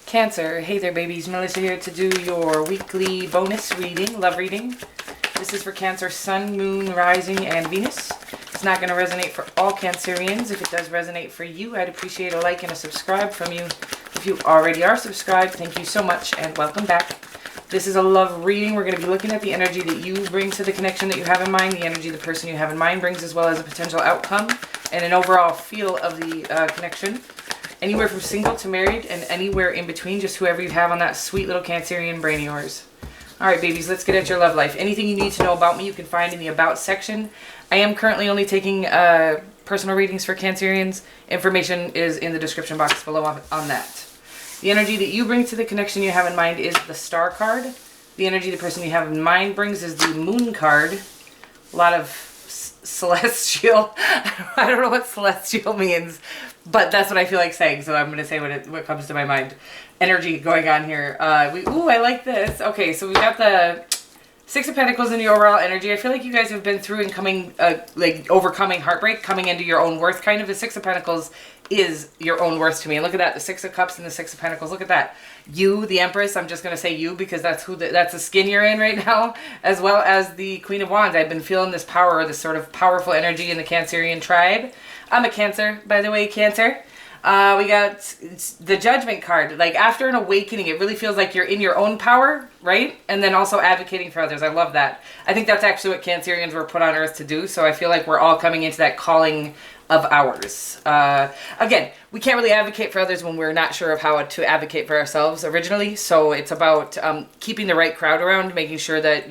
Cancer, hey there babies, Melissa here to do your weekly bonus reading, love reading. This is for Cancer, Sun, Moon, Rising, and Venus. It's not going to resonate for all Cancerians. If it does resonate for you, I'd appreciate a like and a subscribe from you. If you already are subscribed, thank you so much and welcome back. This is a love reading. We're going to be looking at the energy that you bring to the connection that you have in mind, the energy the person you have in mind brings, as well as a potential outcome and an overall feel of the connection. Anywhere from single to married and anywhere in between, just whoever you have on that sweet little Cancerian brain of yours. All right, babies, let's get at your love life. Anything you need to know about me, you can find in the About section. I am currently only taking personal readings for Cancerians. Information is in the description box below on that. The energy that you bring to the connection you have in mind is the Star card. The energy the person you have in mind brings is the Moon card. A lot of celestial. I don't know what celestial means, but that's what I feel like saying, so I'm going to say what comes to my mind. Energy going on here. Ooh, I like this. Okay, so we've got the Six of Pentacles in the overall energy. I feel like you guys have been through and coming, like overcoming heartbreak, coming into your own worth. Kind of the Six of Pentacles is your own worth to me. And look at that, the Six of Cups and the Six of Pentacles. Look at that. You, the Empress, I'm just going to say you because that's that's the skin you're in right now, as well as the Queen of Wands. I've been feeling this power, this sort of powerful energy in the Cancerian tribe. I'm a Cancer, by the way, Cancer. We got the Judgment card. Like after an awakening, it really feels like you're in your own power, right? And then also advocating for others. I love that. I think that's actually what Cancerians were put on earth to do. So I feel like we're all coming into that calling of ours. Again, we can't really advocate for others when we're not sure of how to advocate for ourselves originally. So it's about keeping the right crowd around, making sure that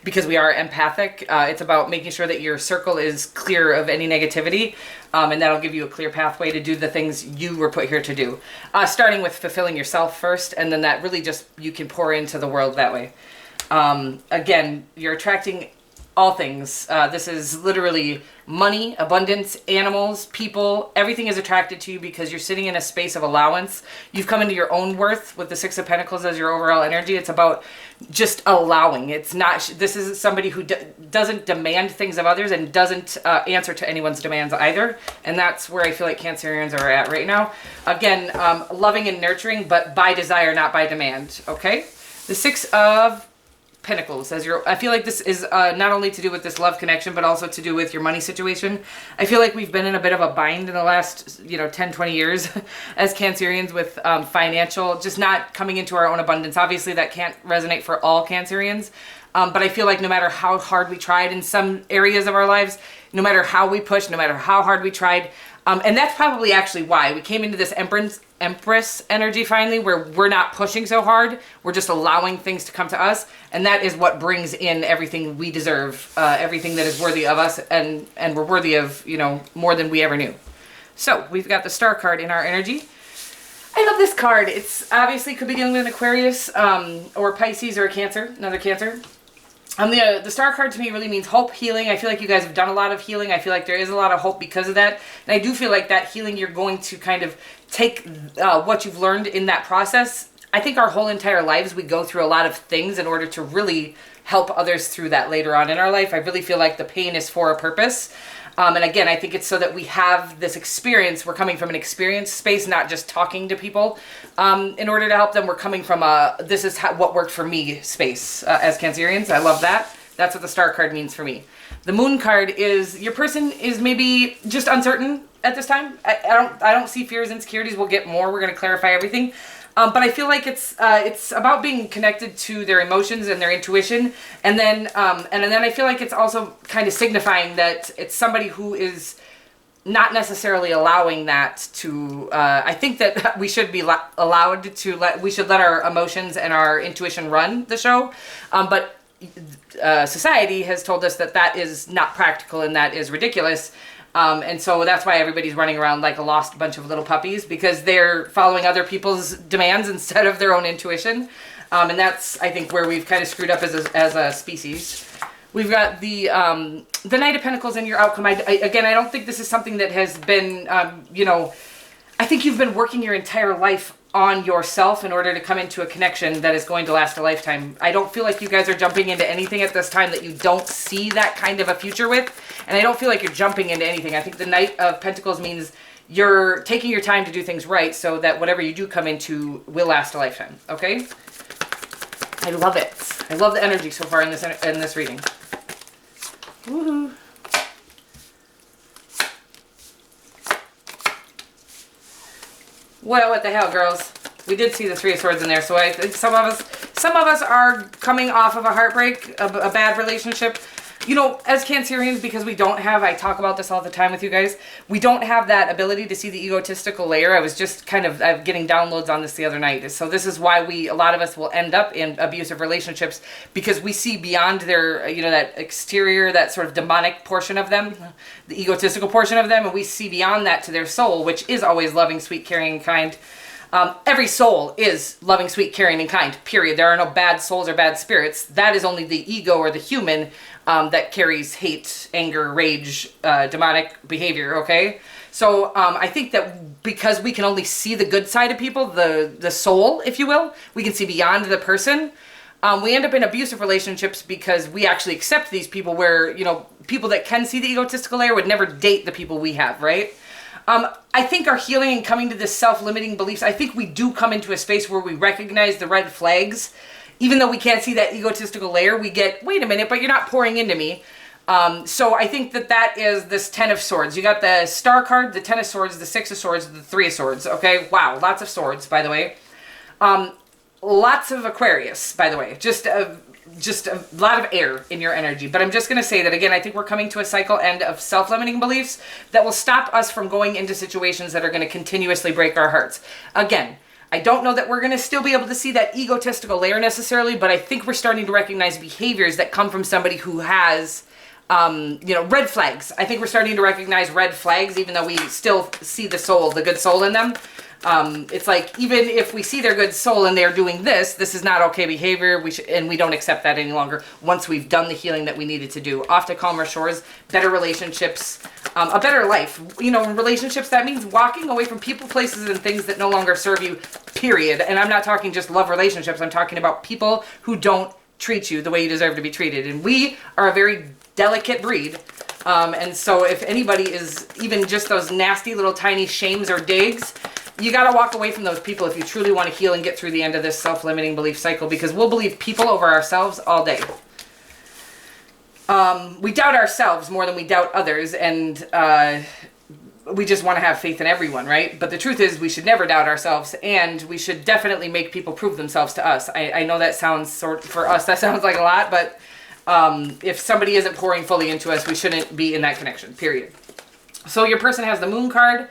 because we are empathic, it's about making sure that your circle is clear of any negativity. And that'll give you a clear pathway to do the things you were put here to do. Starting with fulfilling yourself first, and then that really just, you can pour into the world that way. Again, you're attracting all things. This is literally money, abundance, animals, people. Everything is attracted to you because you're sitting in a space of allowance. You've come into your own worth with the Six of Pentacles as your overall energy. It's about just allowing. It's not, this is somebody who doesn't demand things of others and doesn't answer to anyone's demands either. And that's where I feel like Cancerians are at right now. Again, loving and nurturing, but by desire, not by demand. Okay? The Six of Pentacles as I feel like this is not only to do with this love connection, but also to do with your money situation. I feel like we've been in a bit of a bind in the last 10-20 years as Cancerians with financial, just not coming into our own abundance. Obviously that can't resonate for all Cancerians, but I feel like no matter how hard we tried in some areas of our lives, no matter how we pushed, no matter how hard we tried, and that's probably actually why we came into this Empress energy finally, where we're not pushing so hard, we're just allowing things to come to us, and that is what brings in everything we deserve, everything that is worthy of us, and we're worthy of more than we ever knew. So we've got the Star card in our energy. I love this card. It's obviously could be dealing with an Aquarius or Pisces or a Cancer, another Cancer. The Star card to me really means hope, healing. I feel like you guys have done a lot of healing. I feel like there is a lot of hope because of that. And I do feel like that healing, you're going to kind of take what you've learned in that process. I think our whole entire lives, we go through a lot of things in order to really help others through that later on in our life. I really feel like the pain is for a purpose. And again, I think it's so that we have this experience. We're coming from an experience space, not just talking to people. In order to help them, we're coming from this is what worked for me space as Cancerians. I love that. That's what the Star card means for me. The Moon card is your person is maybe just uncertain at this time. I don't see fears, insecurities. We'll get more. We're going to clarify everything. But I feel like it's about being connected to their emotions and their intuition, and then I feel like it's also kind of signifying that it's somebody who is not necessarily allowing that to. I think that we should be allowed to we should let our emotions and our intuition run the show, but society has told us that that is not practical and that is ridiculous. And so that's why everybody's running around like a lost bunch of little puppies, because they're following other people's demands instead of their own intuition. And that's, I think, where we've kind of screwed up as a species. We've got the Knight of Pentacles in your outcome. Again, I don't think this is something that has been, I think you've been working your entire life on yourself in order to come into a connection that is going to last a lifetime. I don't feel like you guys are jumping into anything at this time that you don't see that kind of a future with. And I don't feel like you're jumping into anything. I think the Knight of Pentacles means you're taking your time to do things right so that whatever you do come into will last a lifetime, okay? I love it. I love the energy so far in this reading. Woohoo. Well, what the hell, girls? We did see the Three of Swords in there, so I think some of us are coming off of a heartbreak, a bad relationship. You know, as Cancerians, because we don't have, I talk about this all the time with you guys, we don't have that ability to see the egotistical layer. I was just kind of getting downloads on this the other night. So this is why a lot of us will end up in abusive relationships, because we see beyond their, you know, that exterior, that sort of demonic portion of them, the egotistical portion of them, and we see beyond that to their soul, which is always loving, sweet, caring, and kind. Every soul is loving, sweet, caring, and kind, period. There are no bad souls or bad spirits. That is only the ego or the human that carries hate, anger, rage, demonic behavior, okay? So I think that because we can only see the good side of people, the soul, if you will, we can see beyond the person. We end up in abusive relationships because we actually accept these people where, you know, people that can see the egotistical layer would never date the people we have, right? I think our healing and coming to this self-limiting beliefs, I think we do come into a space where we recognize the red flags. Even though we can't see that egotistical layer, we get, wait a minute, but you're not pouring into me. So I think that is this Ten of Swords. You got the Star card, the Ten of Swords, the Six of Swords, the Three of Swords, okay? Wow, lots of swords, by the way. Lots of Aquarius, by the way. Just a lot of air in your energy. But I'm just going to say that, again, I think we're coming to a cycle end of self-limiting beliefs that will stop us from going into situations that are going to continuously break our hearts. Again, I don't know that we're going to still be able to see that egotistical layer necessarily, but I think we're starting to recognize behaviors that come from somebody who has, you know, red flags. I think we're starting to recognize red flags, even though we still see the soul, the good soul in them. It's like, even if we see their good soul and they're doing this is not okay behavior. And we don't accept that any longer once we've done the healing that we needed to do. Off to calmer shores, better relationships, a better life. You know, in relationships, that means walking away from people, places, and things that no longer serve you, period. And I'm not talking just love relationships. I'm talking about people who don't treat you the way you deserve to be treated. And we are a very delicate breed. And so if anybody is even just those nasty little tiny shames or digs, you got to walk away from those people if you truly want to heal and get through the end of this self-limiting belief cycle, because we'll believe people over ourselves all day. We doubt ourselves more than we doubt others, and we just want to have faith in everyone, right? But the truth is we should never doubt ourselves, and we should definitely make people prove themselves to us. I know that sounds for us, that sounds like a lot, but if somebody isn't pouring fully into us, we shouldn't be in that connection, period. So your person has the Moon card,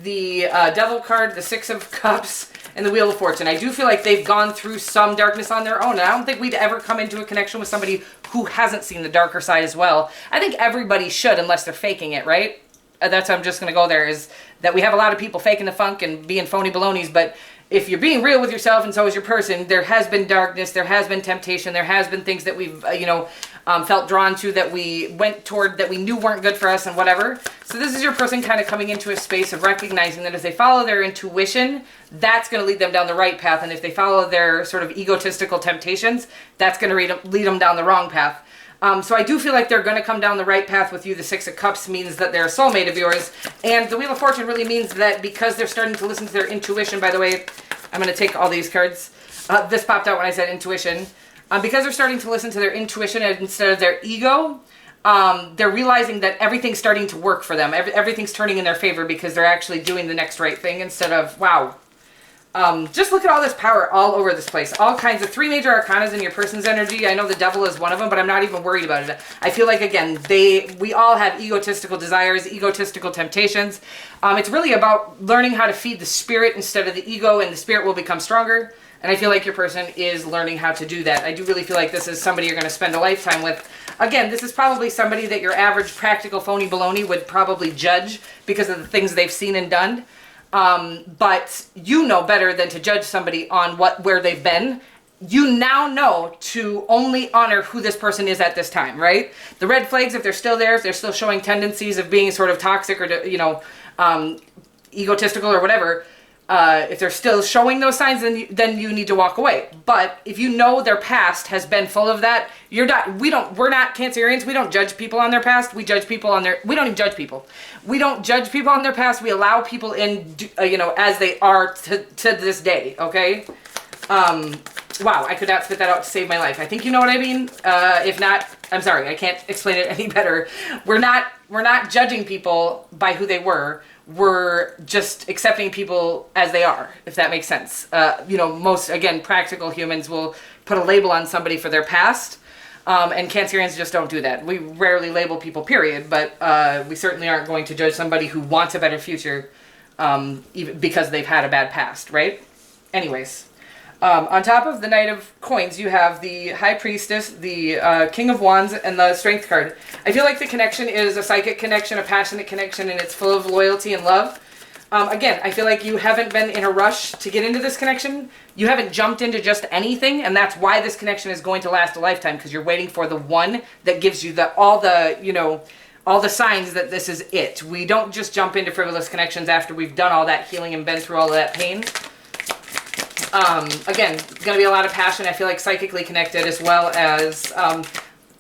the Devil card, the Six of Cups, and the Wheel of Fortune. I do feel like they've gone through some darkness on their own, and I don't think we'd ever come into a connection with somebody who hasn't seen the darker side as well. I think everybody should, unless they're faking it, right? That's, I'm just going to go there, is that we have a lot of people faking the funk and being phony balonies, but if you're being real with yourself and so is your person, there has been darkness, there has been temptation, there has been things that we've, felt drawn to, that we went toward, that we knew weren't good for us and whatever. So this is your person kind of coming into a space of recognizing that if they follow their intuition, that's going to lead them down the right path. And if they follow their sort of egotistical temptations, that's going to lead them down the wrong path. So I do feel like they're going to come down the right path with you. The Six of Cups means that they're a soulmate of yours. And the Wheel of Fortune really means that because they're starting to listen to their intuition, by the way, I'm going to take all these cards. This popped out when I said intuition. Because they're starting to listen to their intuition instead of their ego, they're realizing that everything's starting to work for them. Everything's turning in their favor because they're actually doing the next right thing instead of, wow. Just look at all this power all over this place. All kinds of 3 major arcanas in your person's energy. I know the Devil is one of them, but I'm not even worried about it. I feel like, again, we all have egotistical desires, egotistical temptations. It's really about learning how to feed the spirit instead of the ego, and the spirit will become stronger. And I feel like your person is learning how to do that. I do really feel like this is somebody you're going to spend a lifetime with. Again, this is probably somebody that your average practical phony baloney would probably judge because of the things they've seen and done. But you know better than to judge somebody on where they've been. You now know to only honor who this person is at this time, right? The red flags, if they're still there, if they're still showing tendencies of being sort of toxic or, egotistical or whatever, If they're still showing those signs, then you need to walk away. But if you know their past has been full of that, we're not Cancerians. We don't judge people on their past. We judge people on we don't even judge people. We don't judge people on their past. We allow people in, as they are to this day. Okay. Wow, I could not spit that out to save my life. I think you know what I mean. If not, I'm sorry. I can't explain it any better. We're not judging people by who they were. We're just accepting people as they are, if that makes sense. Most, again, practical humans will put a label on somebody for their past, and Cancerians just don't do that. We rarely label people, period, but we certainly aren't going to judge somebody who wants a better future even because they've had a bad past, right? Anyways, on top of the Knight of Coins, you have the High Priestess, the King of Wands, and the Strength card. I feel like the connection is a psychic connection, a passionate connection, and it's full of loyalty and love. Again, I feel like you haven't been in a rush to get into this connection. You haven't jumped into just anything, and that's why this connection is going to last a lifetime, because you're waiting for the one that gives you all the signs that this is it. We don't just jump into frivolous connections after we've done all that healing and been through all of that pain. Again, going to be a lot of passion. I feel like psychically connected, as well as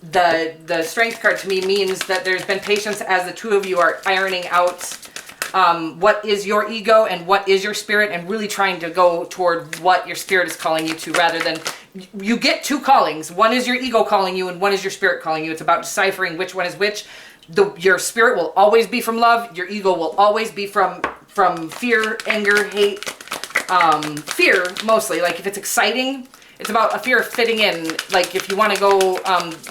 the Strength card to me means that there's been patience as the two of you are ironing out what is your ego and what is your spirit, and really trying to go toward what your spirit is calling you to, rather than you get two callings. One is your ego calling you and one is your spirit calling you. It's about deciphering which one is which. Your spirit will always be from love. Your ego will always be from fear, anger, hate. Fear, mostly. Like, if it's exciting, it's about a fear of fitting in. Like, if you want to go,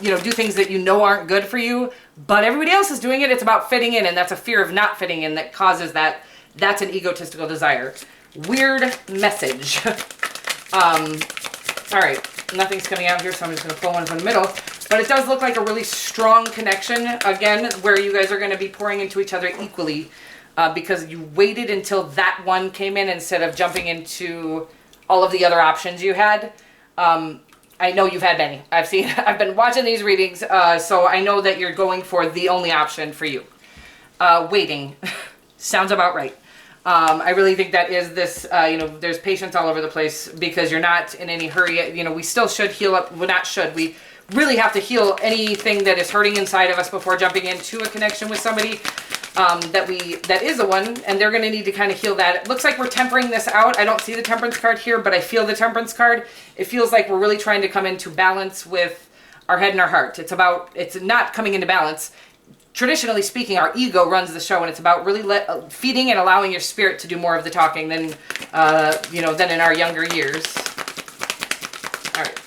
do things that you know aren't good for you, but everybody else is doing it, it's about fitting in, and that's a fear of not fitting in that causes that. That's an egotistical desire. Weird message. All right, nothing's coming out here, so I'm just going to pull one from the middle. But it does look like a really strong connection, again, where you guys are going to be pouring into each other equally. Because you waited until that one came in instead of jumping into all of the other options you had. I know you've had many. I've been watching these readings, so I know that you're going for the only option for you. Waiting. Sounds about right. I really think that is this, there's patience all over the place because you're not in any hurry. We still should heal up. Well, not should. We really have to heal anything that is hurting inside of us before jumping into a connection with somebody. That is the one, and they're going to need to kind of heal that. It looks like we're tempering this out. I don't see the Temperance card here, but I feel the Temperance card. It feels like we're really trying to come into balance with our head and our heart. It's not coming into balance. Traditionally speaking, our ego runs the show, and it's about really feeding and allowing your spirit to do more of the talking than in our younger years. All right.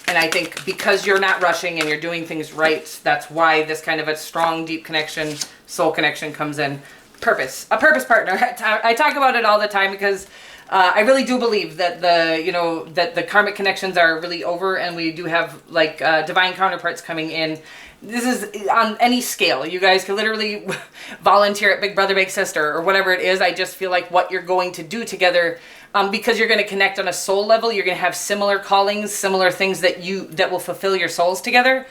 And I think because you're not rushing and you're doing things right, that's why this kind of a strong, deep connection, soul connection comes in. Purpose. A purpose partner. I talk about it all the time because I really do believe that the karmic connections are really over, and we do have divine counterparts coming in. This is on any scale. You guys can literally volunteer at Big Brother, Big Sister, or whatever it is. I just feel like what you're going to do together, because you're going to connect on a soul level, you're going to have similar callings, similar things that will fulfill your souls together.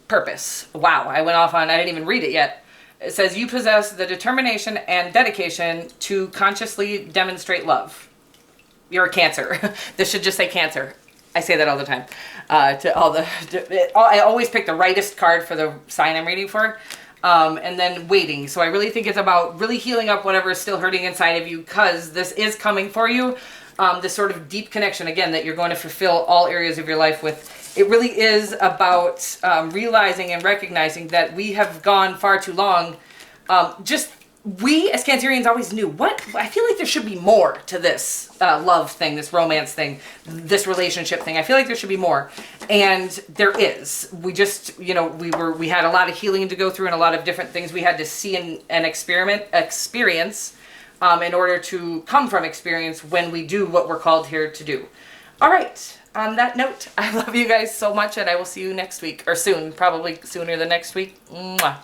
Purpose. Wow, I didn't even read it yet. It says, you possess the determination and dedication to consciously demonstrate love. You're a Cancer. This should just say Cancer. I say that all the time. I always pick the rightest card for the sign I'm reading for. And then waiting. So I really think it's about really healing up whatever is still hurting inside of you, because this is coming for you. This sort of deep connection, again, that you're going to fulfill all areas of your life with. It really is about realizing and recognizing that we have gone far too long. We as Cancerians always knew I feel like there should be more to this love thing, this romance thing, this relationship thing. I feel like there should be more, and there is. We just, we had a lot of healing to go through and a lot of different things we had to see and experience in order to come from experience when we do what we're called here to do. All right. On that note, I love you guys so much, and I will see you next week, or soon, probably sooner than next week. Mwah.